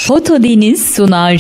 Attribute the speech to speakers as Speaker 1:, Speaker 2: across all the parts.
Speaker 1: Foto Deniz sunar.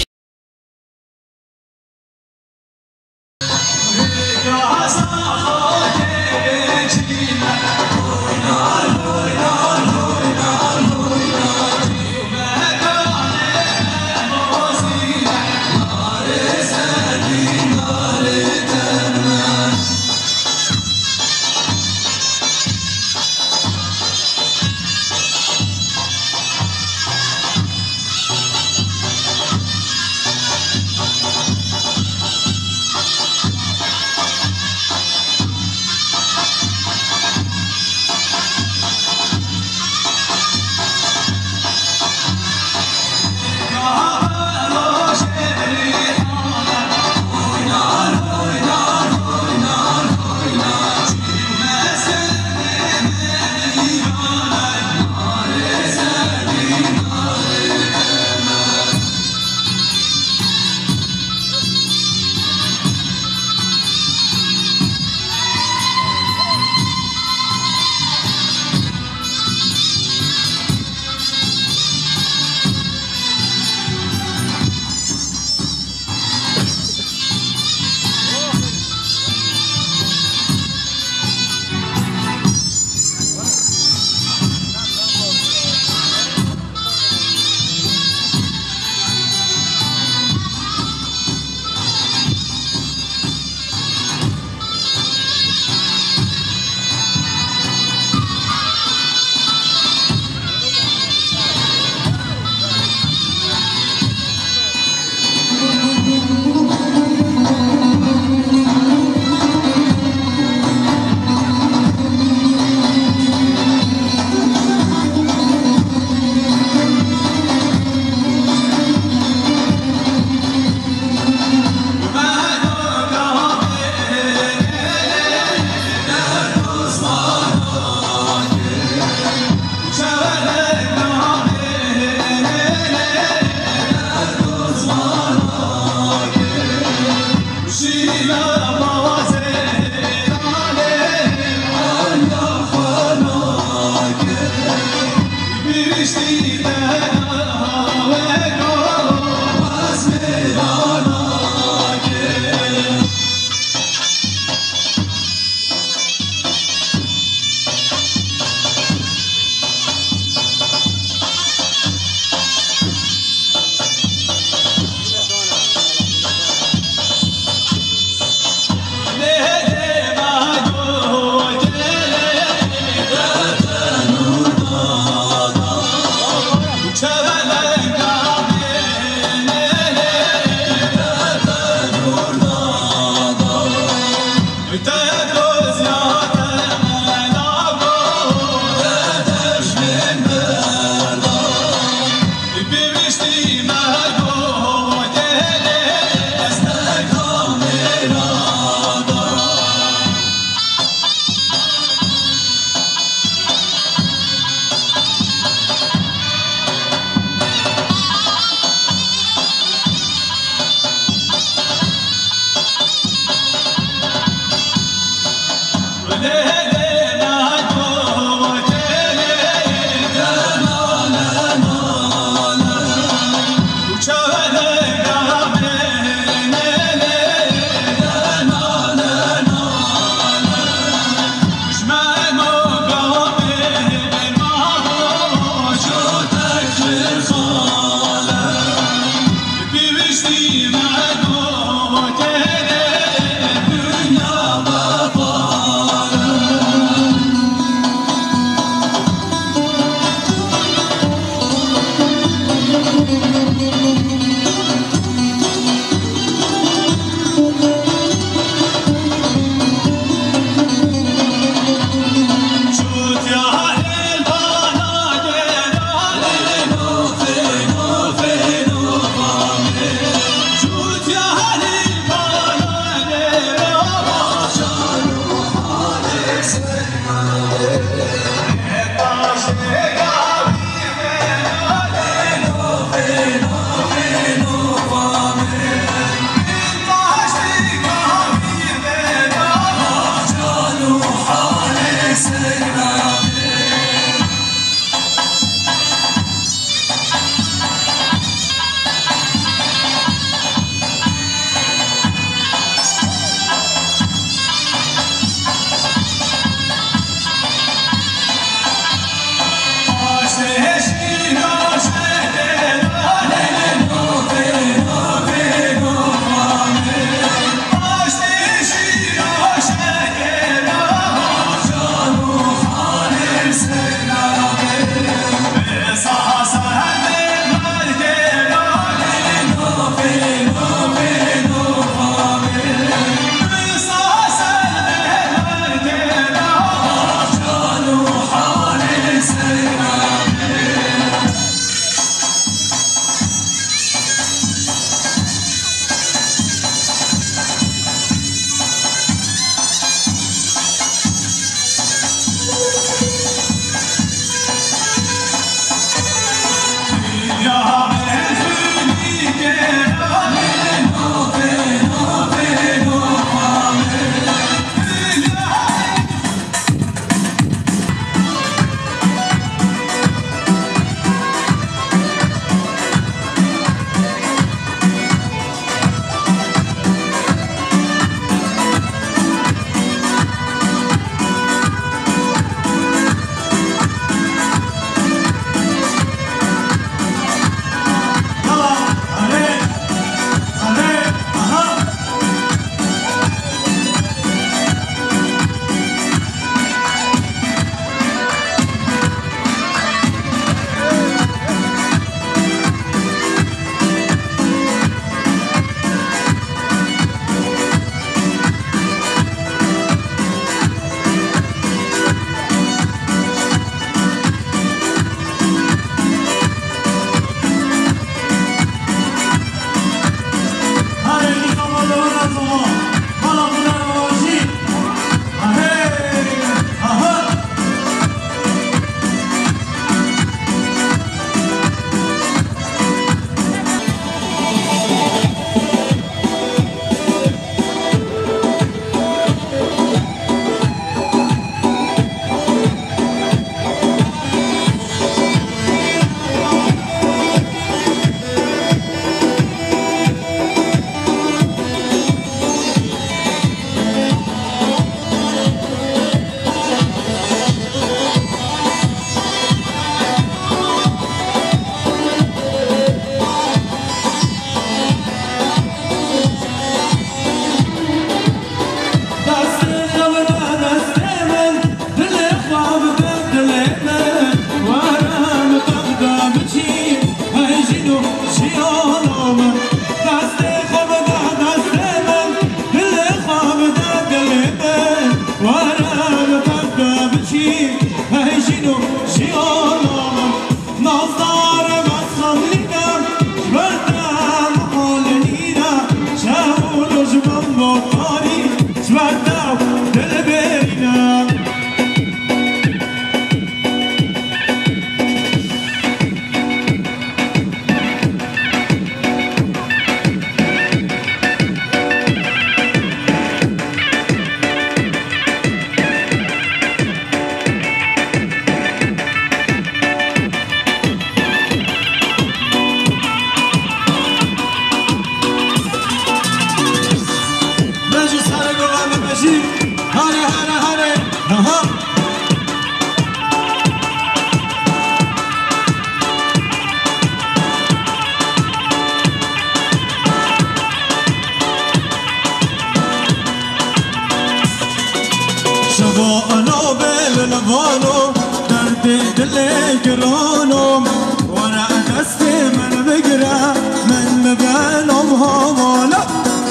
Speaker 1: الفانو دردي دلي قرانو وانا دستي من بقرا من بينهم هوالا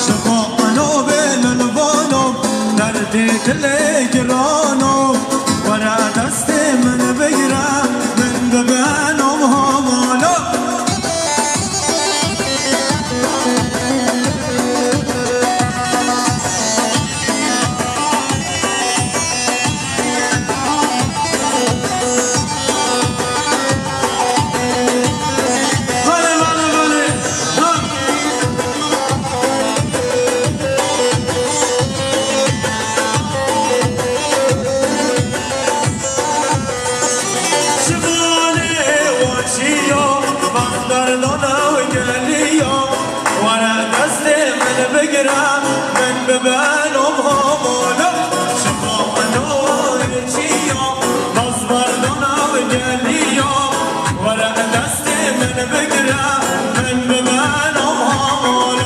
Speaker 1: شفاقنو بين الفانو دردي دلي قرانو وانا دستي من بقرا من بينهم هوالا من ببانهم هولا شفاقنو يرشيو مصبردنا وجاليو ورا دستي من بقرا من ببانهم هولا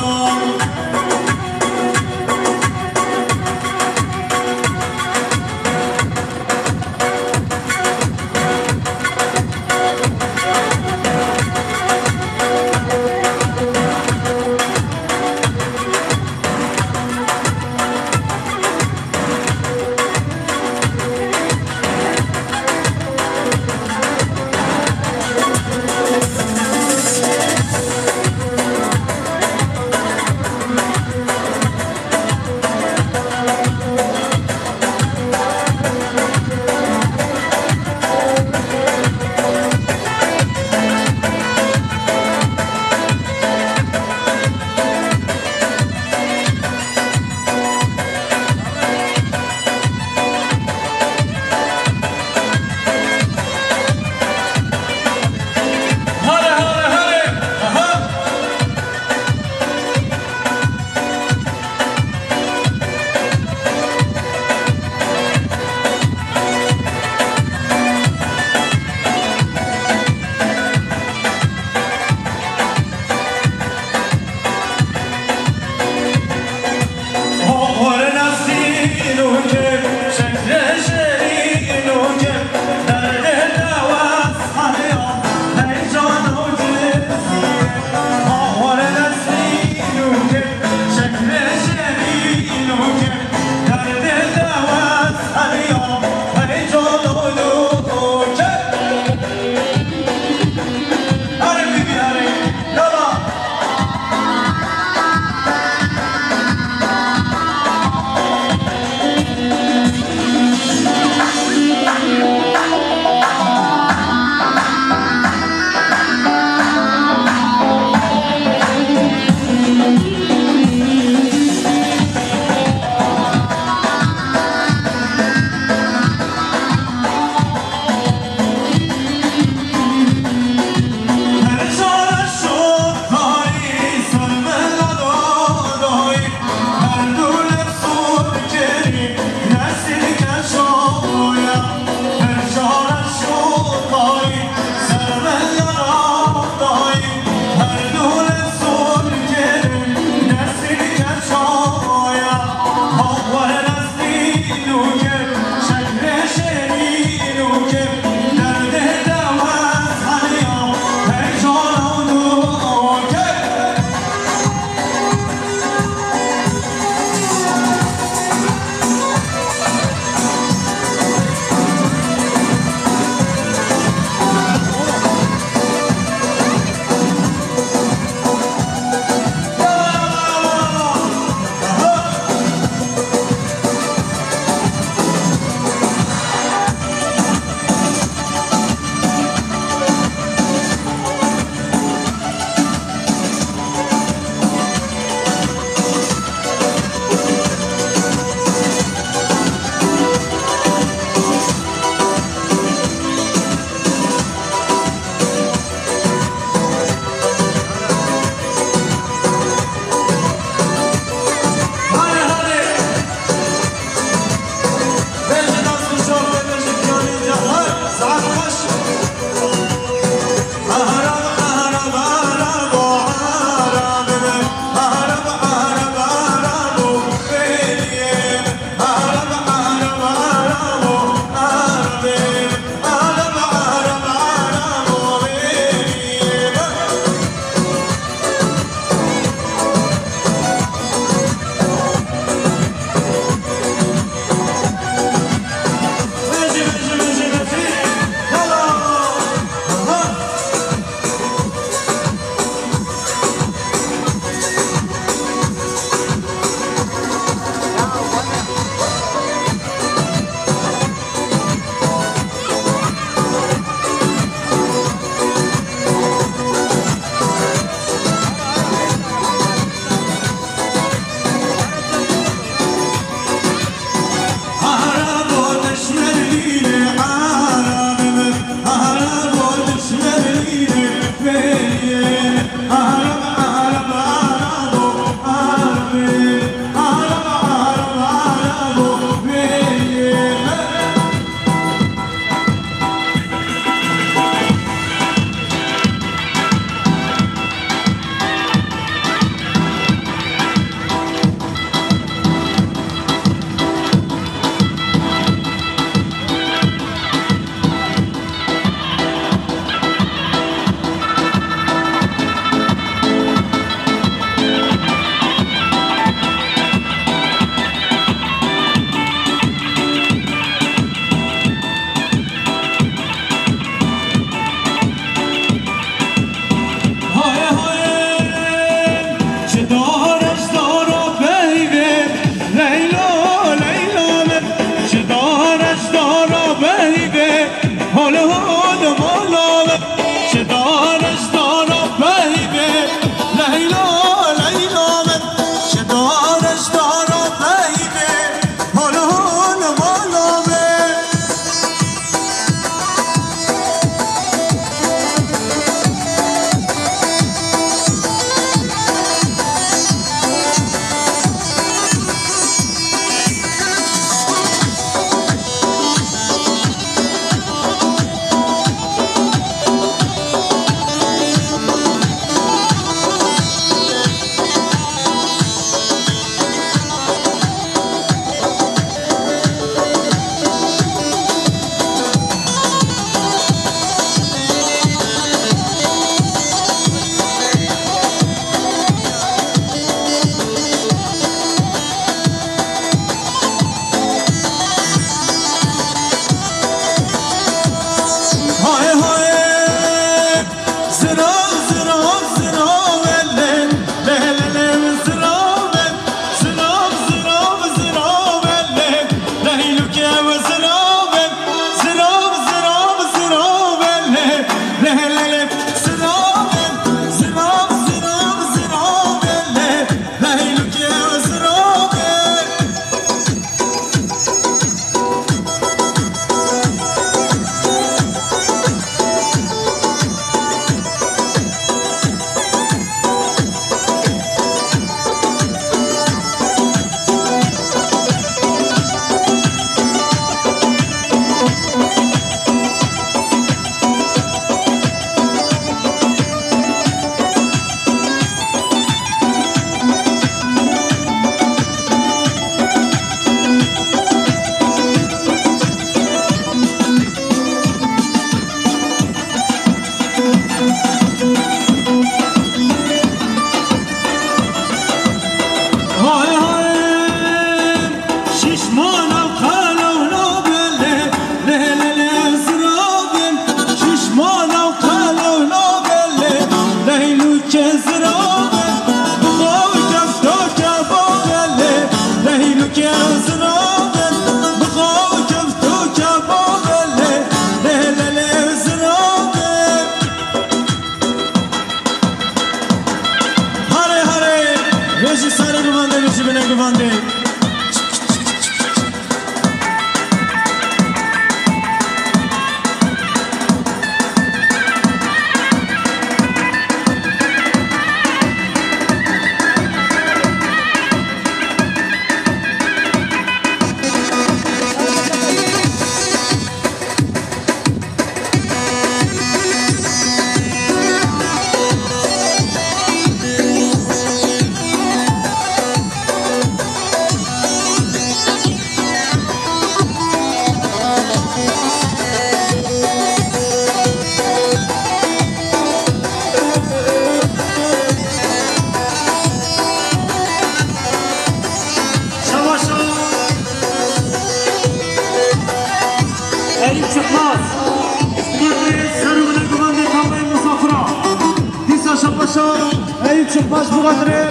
Speaker 2: باش بخاطر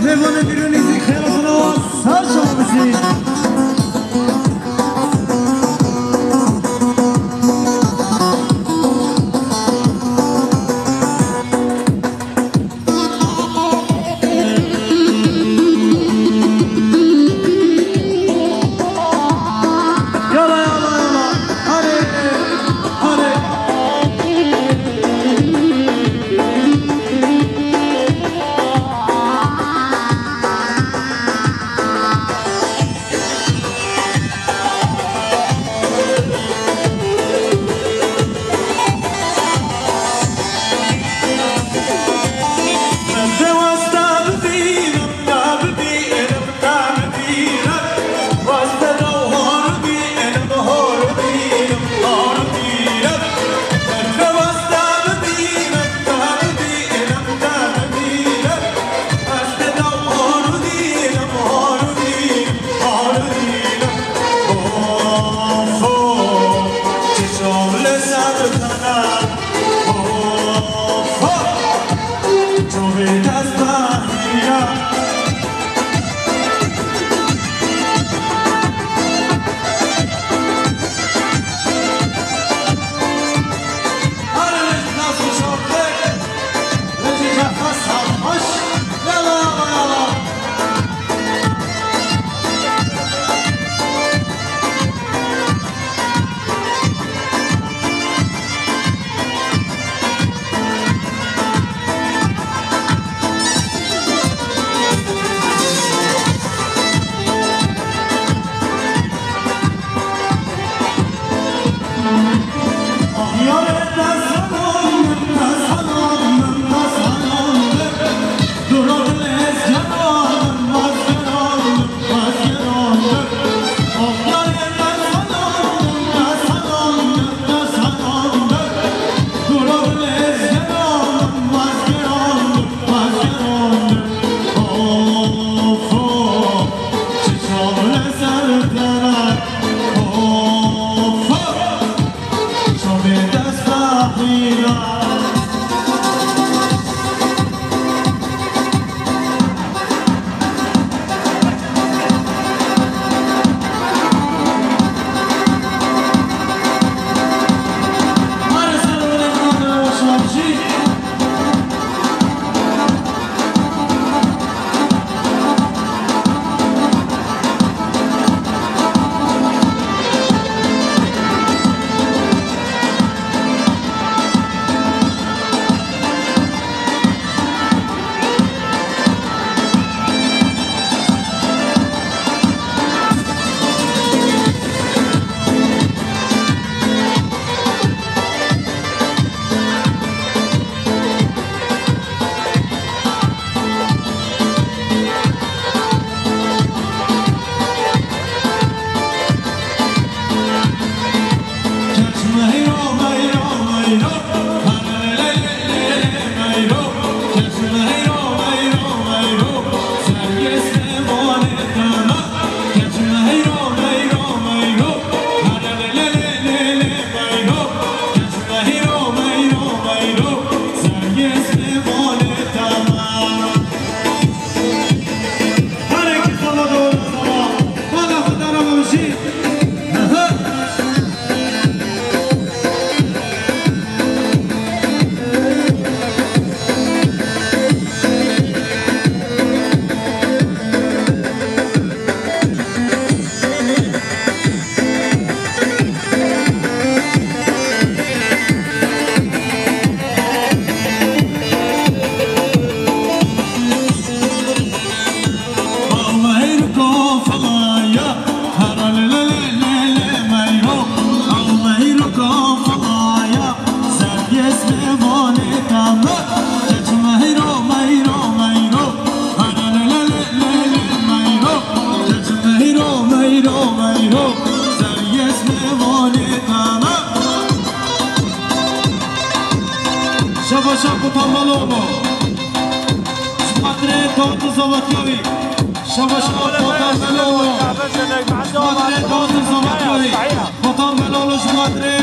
Speaker 2: مهمان بیرونی خیلی خلاص هر شما بسید شباشا بطان بلومو شماتره توتو زواتیوی شباشا بطان بلومو شماتره توتو زواتیوی بطان بلولو شماتره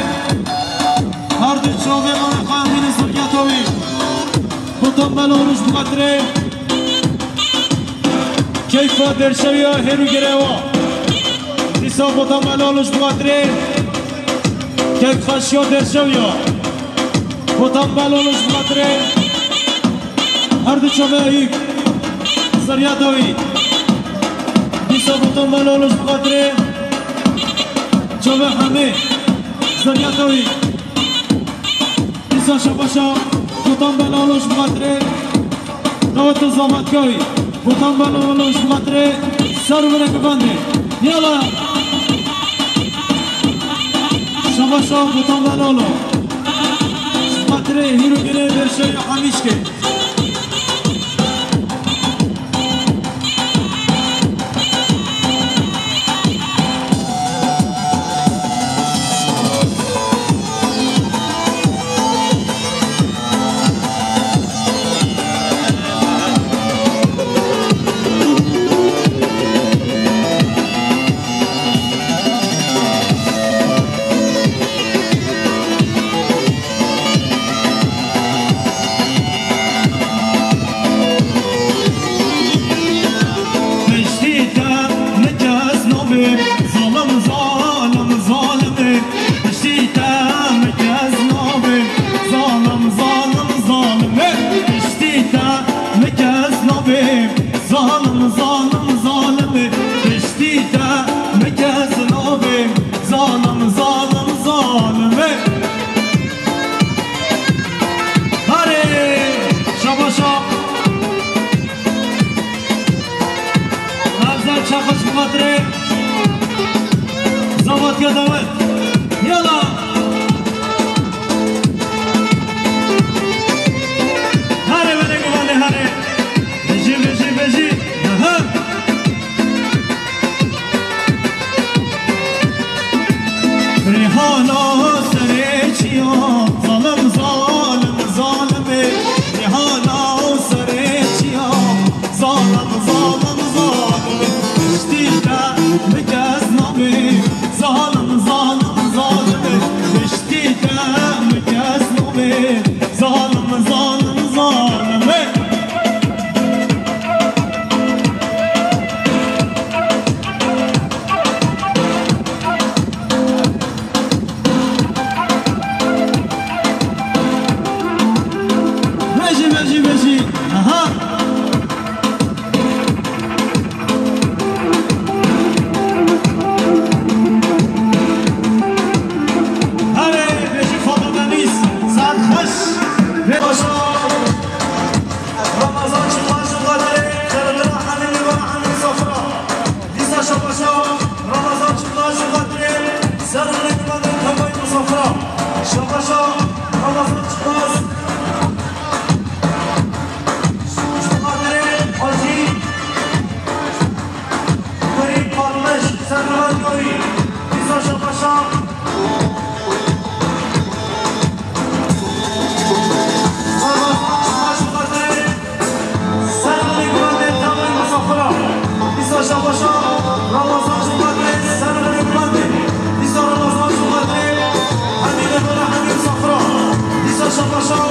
Speaker 2: هر دو چوبه من خواهمین سرگتوی بطان بلولو شماتره کیفا درشوی ها هرو گره دیسا بطان بلولو شماتره کیف خشی ها درشوی ها بطان بلولو شماتره هر دو چوبه ایک سریعتوی دیسا بطان بلولو شماتره چوبه همه سریعتوی دیسا شباشا بطان بلولو شماتره نوتو زامتگاهی بطان بلولو شماتره سر بره ببنده یالا شباشا بطان بلولو شماتره هیرو گره برشه همیشکه
Speaker 1: Şabaşa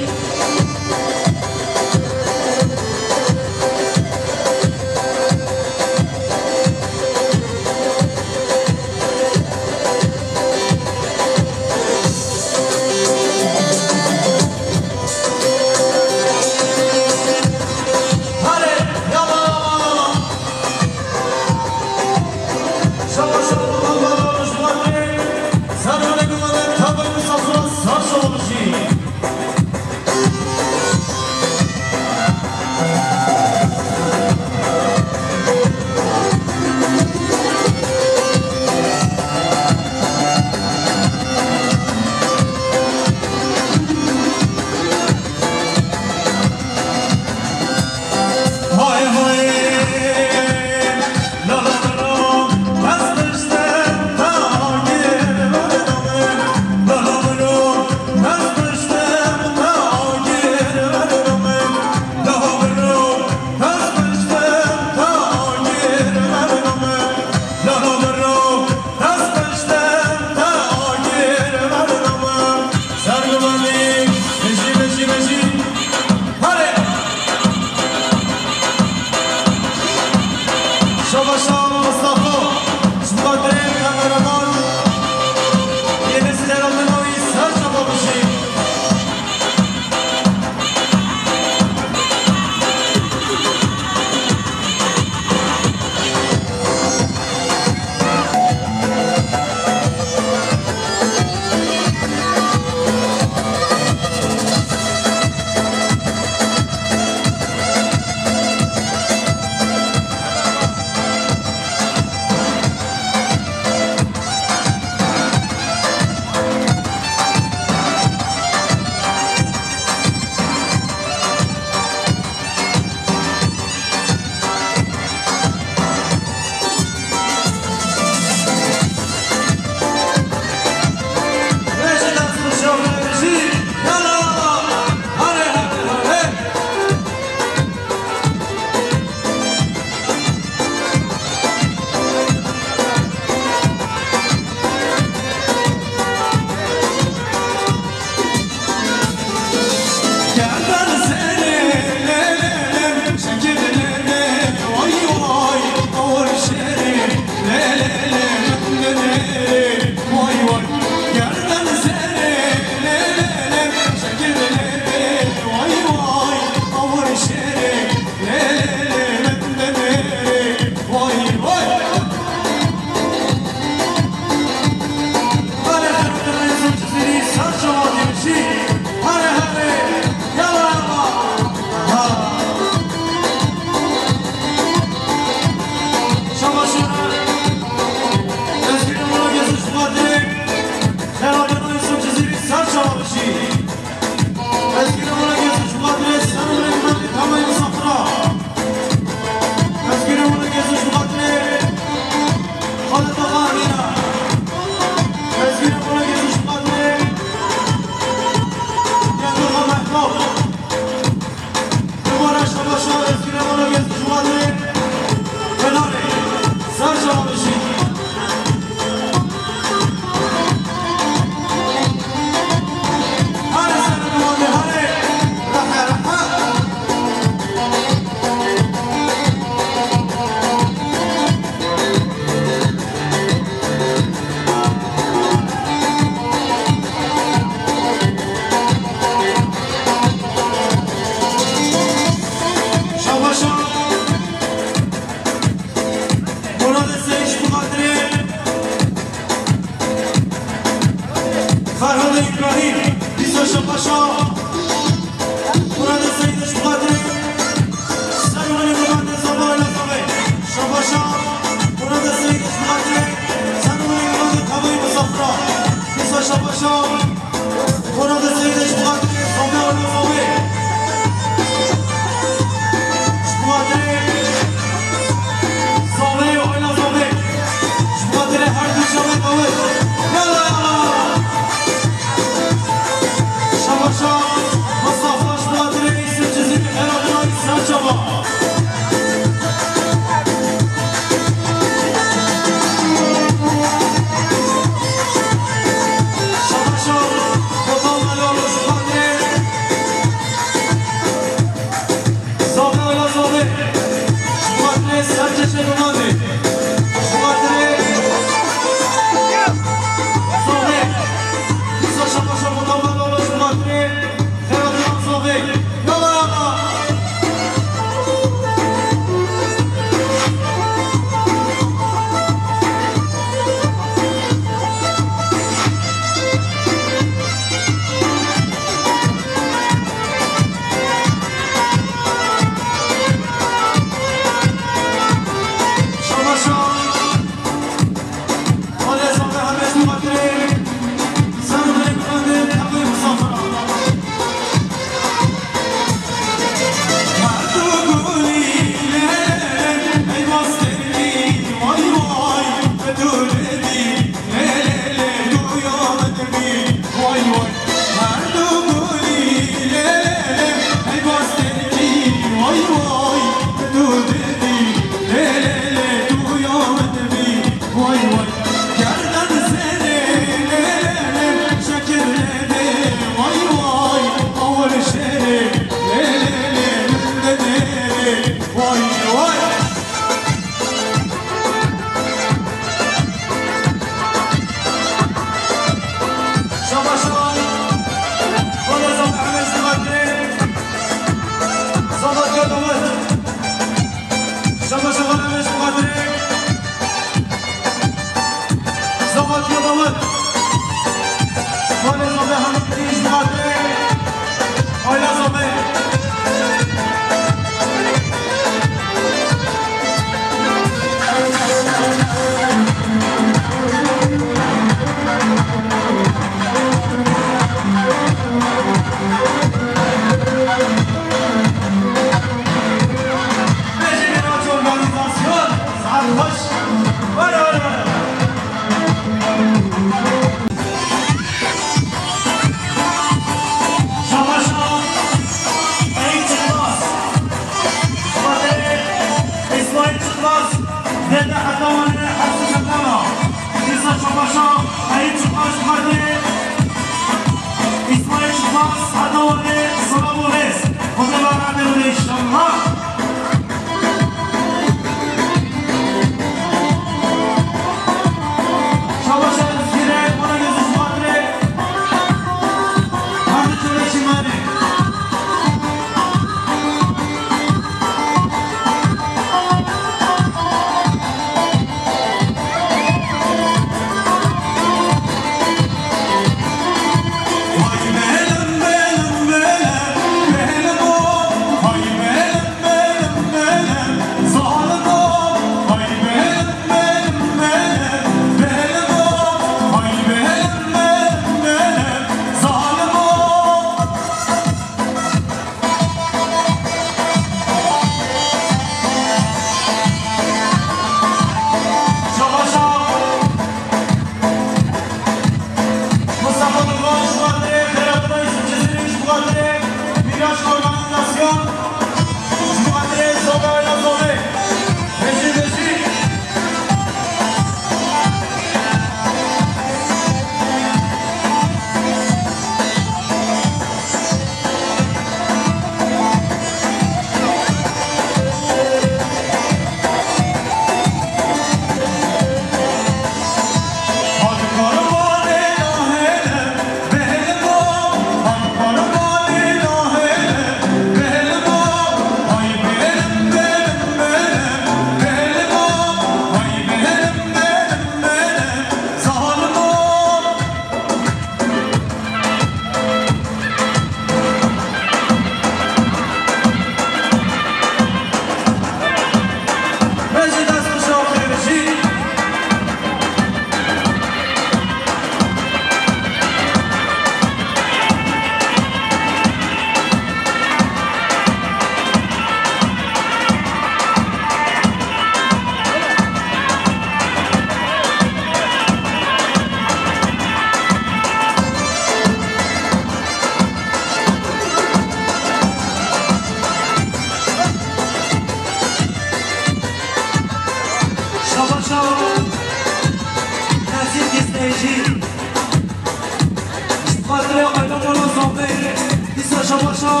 Speaker 2: شباشا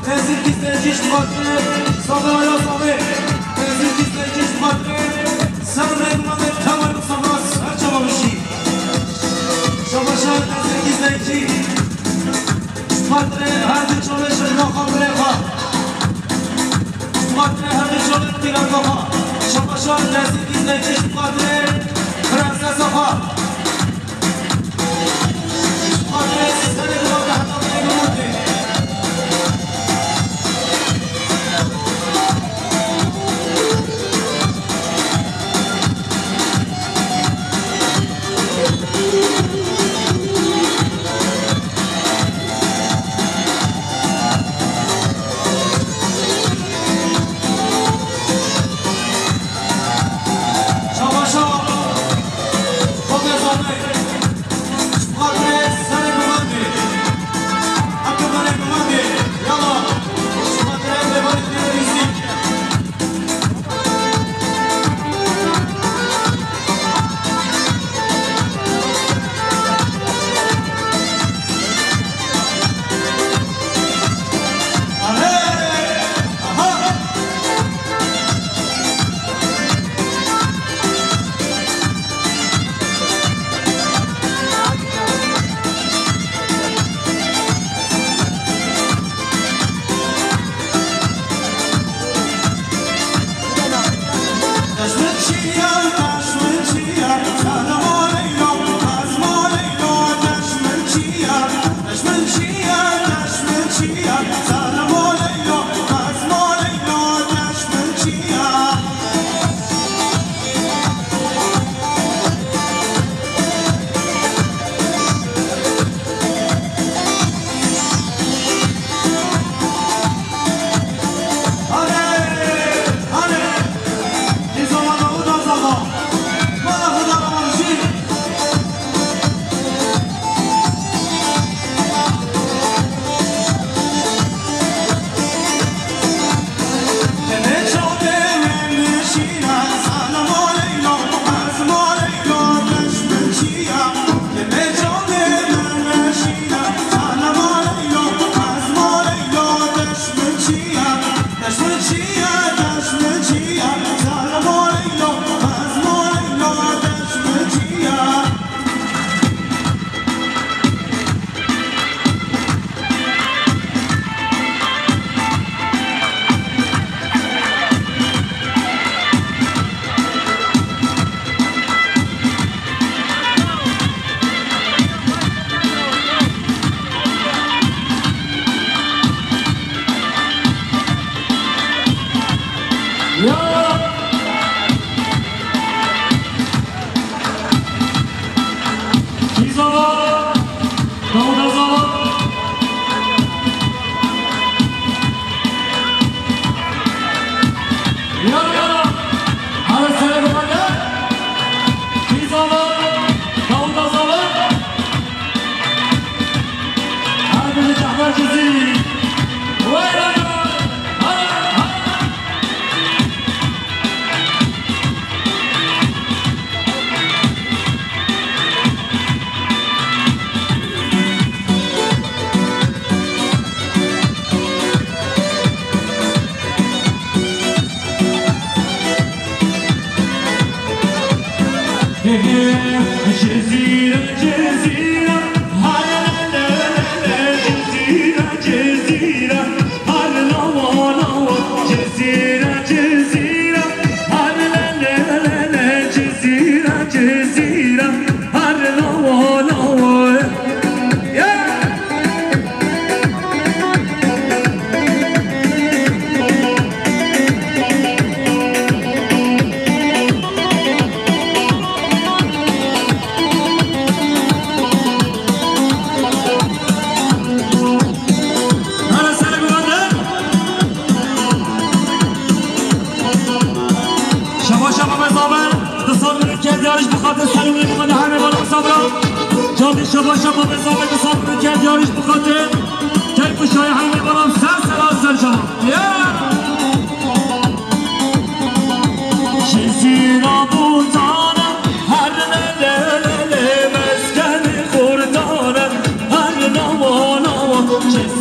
Speaker 2: نزید دیستنجیش خاطره صابه آیا صابه نزید دیستنجیش خاطره سر نگمانه تمام صابه سر جواب بشی شباشا نزید دیستنجیش خاطره هر دی چاله شدنا خاطره خواه خاطره هر دی چاله دیگر خواه شباشا نزید دیستنجیش خاطره پرنسس خواه خاطره سر نگمانه حتام نگمانه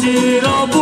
Speaker 1: Quiero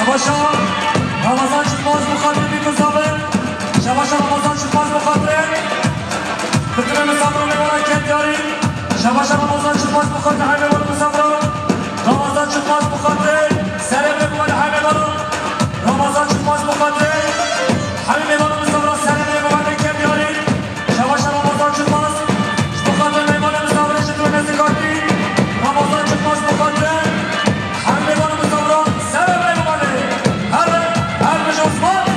Speaker 2: شباشا رمضان شباز مخاطر بمزابر شباشا رمضان شباز مخاطر بتنا مزابر نورا كداري شباشا رمضان شباز مخاطر حيوان مزابر رمضان شباز مخاطر سلام لكم حيوان رمضان شباز مخاطر حيوان مزابر سلام لكم كداري شباشا رمضان شباز مخاطر حيوان مزابر شكرا نزكاتي رمضان شباز مخاطر حيوان مزابر سلام لكم هر بجوزمان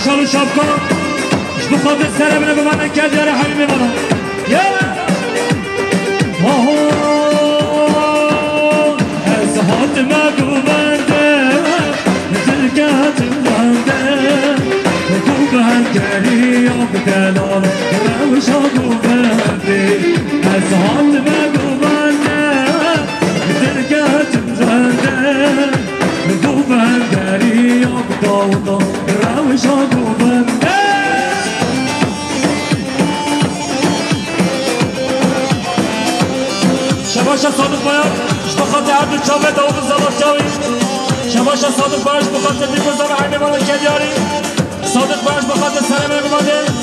Speaker 1: شال و شاب کن بخواد سر منه به من کرد یاره همین میمانم از حاتمه گوبنده دلگتم بنده گوبندگری یا بدلال روشا گوبنده از حاتمه گوبنده دلگتم بنده گوبندگری یا بدلال روشا گوبنده شباشا صادق باید بخاطر هر دو چاوه داود زباد جاوی شباشا صادق باید بخاطر دیگوزار عینه مالا کدیاری صادق باید بخاطر سرمه بماده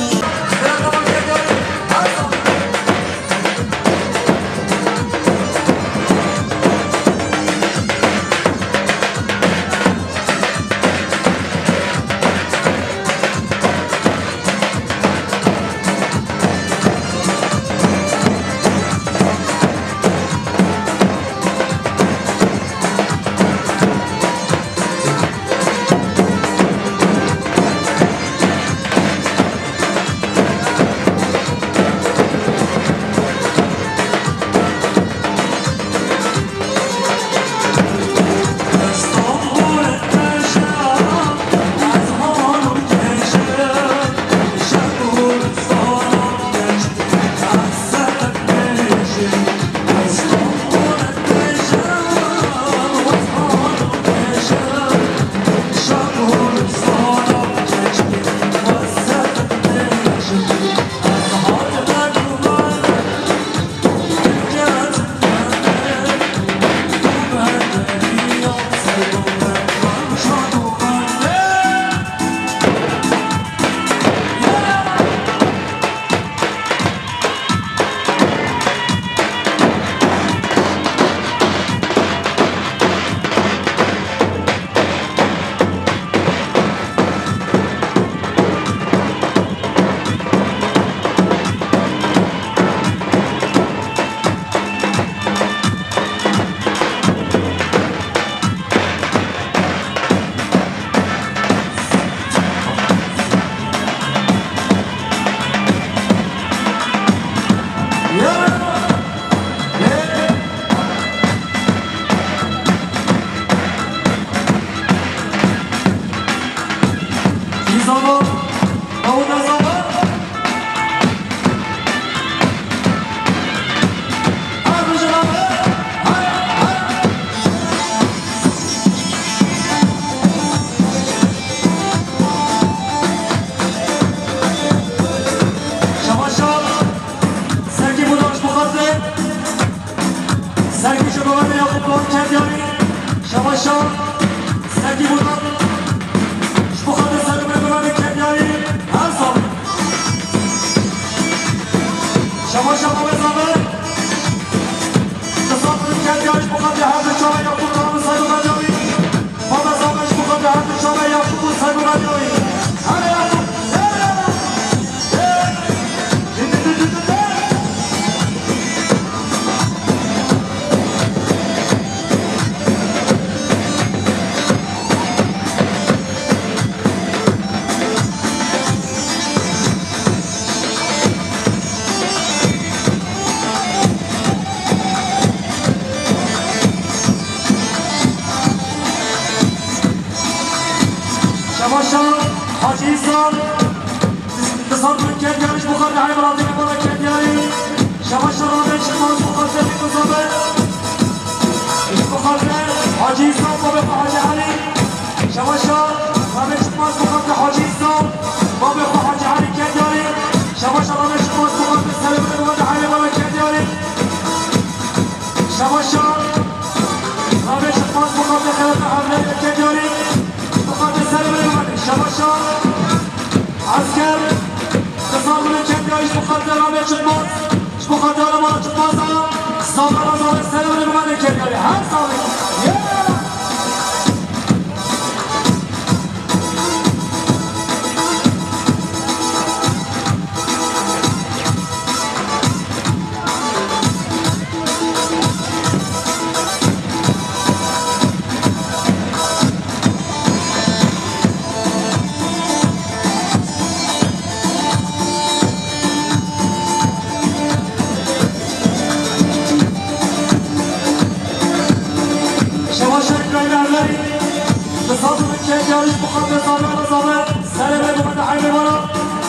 Speaker 1: که جاریش بخواد زامه سر به بومد حیمه بالا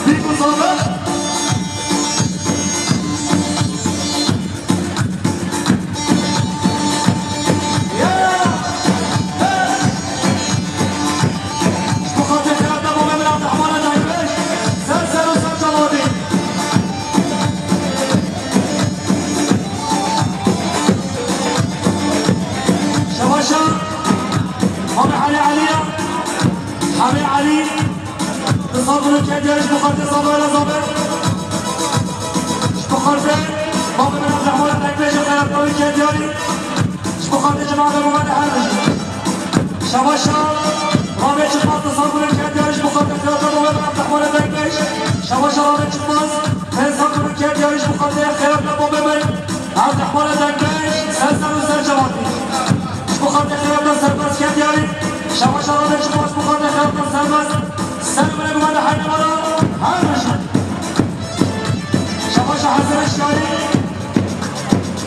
Speaker 1: بیکو زامه حمي علي تصابر الكادير ايش بخرته صابر ولا صابر ايش بخرته بابا من عبد الرحمن التكبيش الخيار قوي الكاديري ايش بخرته جماعة الممد حارج شواشا رابع شخص تصابر الكادير ايش بخرته خيار الممد عبد الرحمن التكبيش شواشا رابع شخص تصابر الكادير ايش بخرته خيار الممد عبد الرحمن التكبيش سلسل وسل جماعتي ايش بخرته خيار الممد الكاديري شواشا رابع شخص بخرته خيار الممد سلام عليكم هذا حنا مرة هذا شواشا حسن الشاري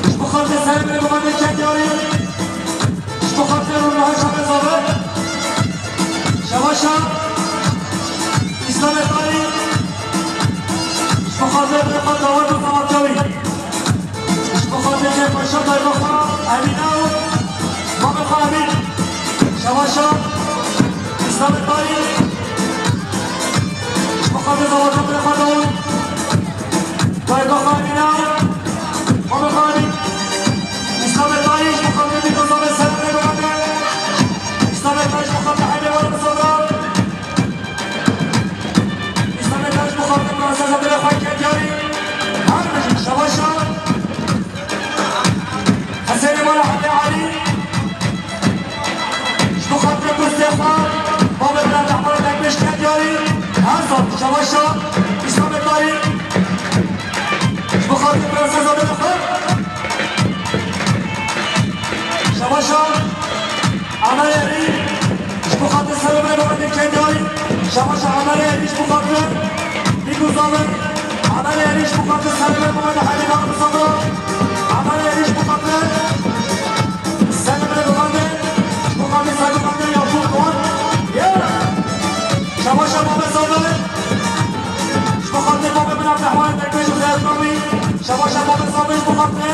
Speaker 1: ايش بخرته سلام عليكم هذا الكاديري ايش بخرته روح شباب صابر شواشا اسلام الطاري ايش بخرته برقم دور بالطماطمي ايش بخرته كيف الشرطة الأخرى أميناو بابا خامد شواشا اسلام الطاري بخاطر زواجات الخدود طيب خالينا بابا خالي اسلام الطايش بخاطر بنظام السلام للمدن اسلام الطايش بخاطر حيدر ولا بصدر اسلام الطايش بخاطر مؤسسة الأخوة الكادياري هرمج شواشا حسين ولا حمي علي بخاطر باستغفار بابا بن عبد الرحمن التكبيش كادياري هرزم شواشا اسلام الطاري ايش بخاطر برنسيزة بالأخر شواشا عمل يهري ايش بخاطر سلام لبابا الكادياري شواشا عمل يهري ايش بخاطر بيكو زامن عمل يهري ايش بخاطر سلام لبابا حالي بابا بصدر عمل يهري ايش بخاطر سلام لبابا ايش بخاطر سلام لبابا يعطوك قوان شواشا بابا صابر ايش بخاطر بابا بن عبد الرحمن التكبيش وخيار قوي شواشا بابا صابر ايش بخاطر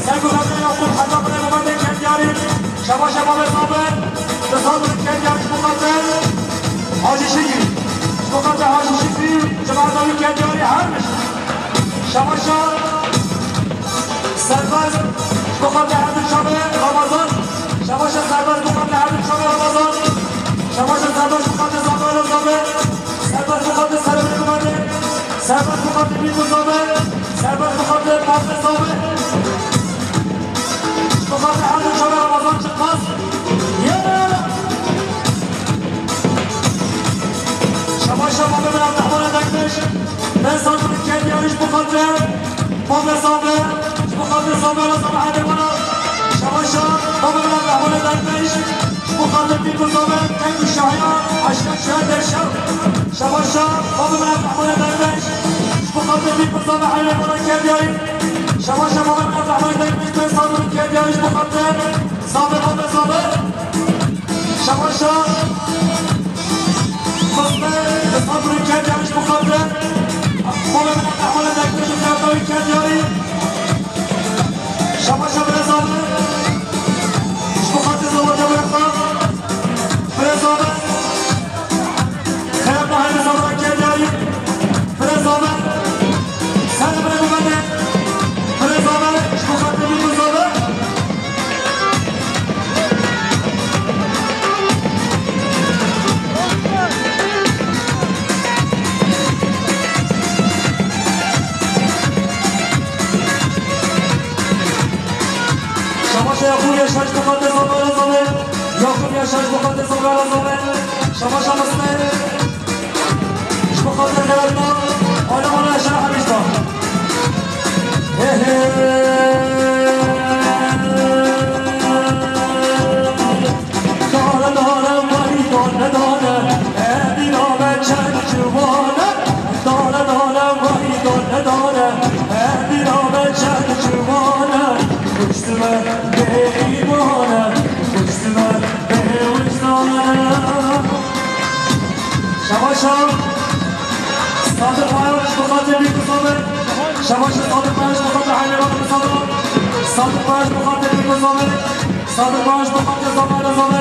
Speaker 1: سيكو خاطر يعطوك حتى بن بابا الكادياري شواشا بابا صابر تصابر الكادياري ايش بخاطر حاجي شكري ايش بخاطر حاجي شكري جماعة قوي الكادياري هرمش شواشا سرباز ايش بخاطر عبد الشابه رمضان شواشا سرباز بخاطر عبد الشابه رمضان شواشا سرباز بخاطر زمان الزمان سرباز بخاطر سلام الكماني سرباز بخاطر بيكو زمان سرباز بخاطر محمد زمان بخاطر عبد الشابه رمضان شقاص يلا شواشا بابا بن عبد الرحمن التكبيش من صدر الكادياري ايش بخاطر بابا زمان ايش بخاطر زمان صباح الدمنا شواشا بابا بن عبد الرحمن التكبيش بخاطر بيكو زمان كيف الشعيان عشان شهادة الشر شواشا بابا بن عبد الرحمن التكبيش بخاطر بيكو زمان حيوان ولا الكادياري شواشا بابا بن عبد الرحمن التكبيش من صدر الكادياري ايش بخاطر صابر بابا صابر شواشا مصطفى صدر الكادياري ايش بخاطر بابا بن عبد الرحمن التكبيش وخيار الكادياري شواشا بن صابر ايش بخاطر زواجه بالأخطاء فرزابة خيار محل صدر الكادياري فرزابة سلام لبابا فرزابة ايش بخاطر بيكو زابة شواشا يا اخويا شاش بخاطر زمان يا اخويا شاش بخاطر زمان شواشا مصنع ايش بخاطر غيرنا انا شرح مشتاق داره داره ولی داره داره ادینا به چند جوانه داره داره ولی داره داره ادینا به چند جوانه کشتمه به ایمانه کشتمه به وجدانه شباشا صادق بايش بخاطر بيك صابر شباشا صادق بايش بخاطر حيوانات صابر صادق بايش بخاطر بيك صابر صادق بايش بخاطر صابر